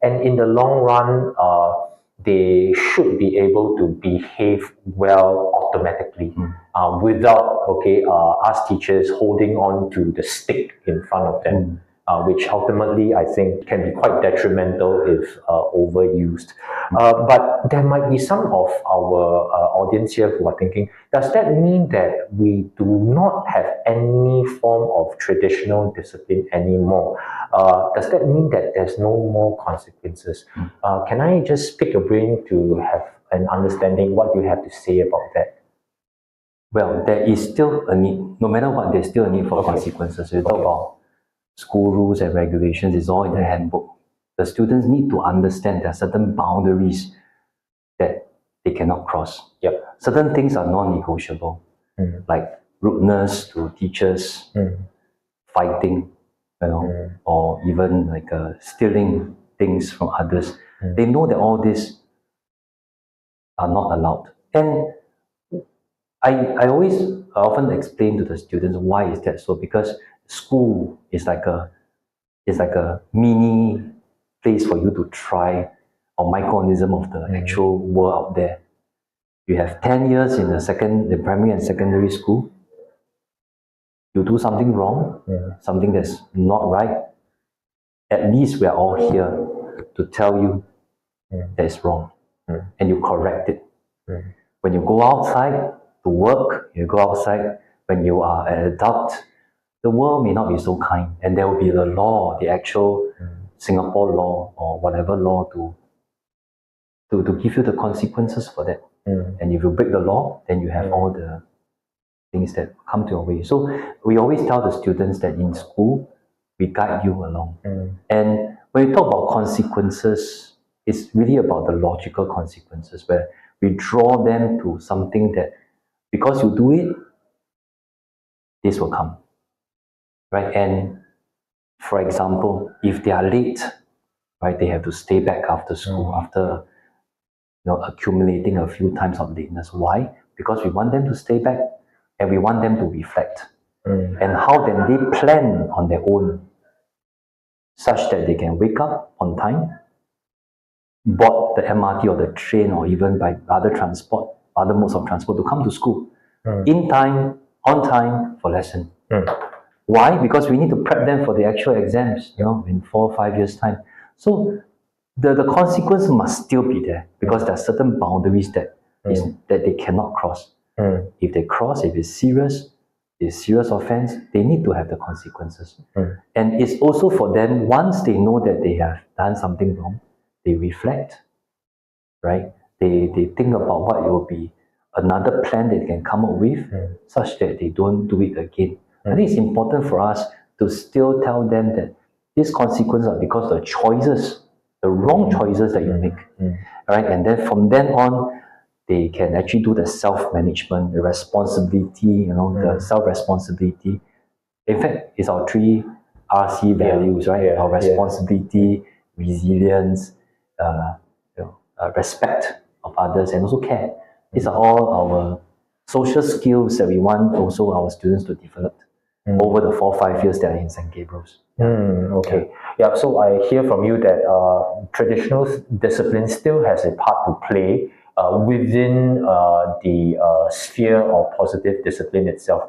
and in the long run, they should be able to behave well automatically, without us teachers holding on to the stick in front of them, which ultimately I think can be quite detrimental if overused. But there might be some of our audience here who are thinking, does that mean that we do not have any form of traditional discipline anymore? Does that mean that there's no more consequences? Can I just pick your brain to have an understanding what you have to say about that? Well, there is still a need, no matter what, there's still a need for consequences. We talk about school rules and regulations, it's all in the handbook. The students need to understand there are certain boundaries that they cannot cross. Yep. Certain things are non-negotiable, like rudeness to teachers, fighting, or even like stealing things from others. They know that all this are not allowed. And I often explain to the students why is that so, because school is like a mini place for you to try a microorganism of the actual world out there. You have 10 years in the primary and secondary school. You do something wrong, something that's not right, at least we are all here to tell you that it's wrong, and you correct it. When you go outside to work, you go outside, when you are an adult, the world may not be so kind, and there will be the law, the actual Singapore law or whatever law to give you the consequences for that. And if you break the law, then you have all the things that come to your way. So we always tell the students that in school, we guide you along. And when we talk about consequences, it's really about the logical consequences, where we draw them to something that, because you do it, this will come, right? And for example, if they are late, right, they have to stay back after school, after accumulating a few times of lateness. Why? Because we want them to stay back and we want them to reflect. And how can they plan on their own such that they can wake up on time, board the MRT or the train or even by other modes of transport to come to school in time, on time for lesson. Why? Because we need to prep them for the actual exams, in 4 or 5 years' time. So the consequence must still be there, because there are certain boundaries that they cannot cross. If they cross, if it's serious offense, they need to have the consequences. And it's also for them, once they know that they have done something wrong, they reflect, right? They think about what will be another plan they can come up with, such that they don't do it again. I think it's important for us to still tell them that these consequences are because the choices, the wrong choices that you make, right? And then from then on, they can actually do the self-management, the responsibility, the self-responsibility. In fact, it's our 3 RC values, right? Our responsibility, resilience, respect of others, and also care. These are all our social skills that we want also our students to develop over the 4 or 5 years that are in St. Gabriel's. Okay. Yeah. So I hear from you that traditional discipline still has a part to play within the sphere of positive discipline itself.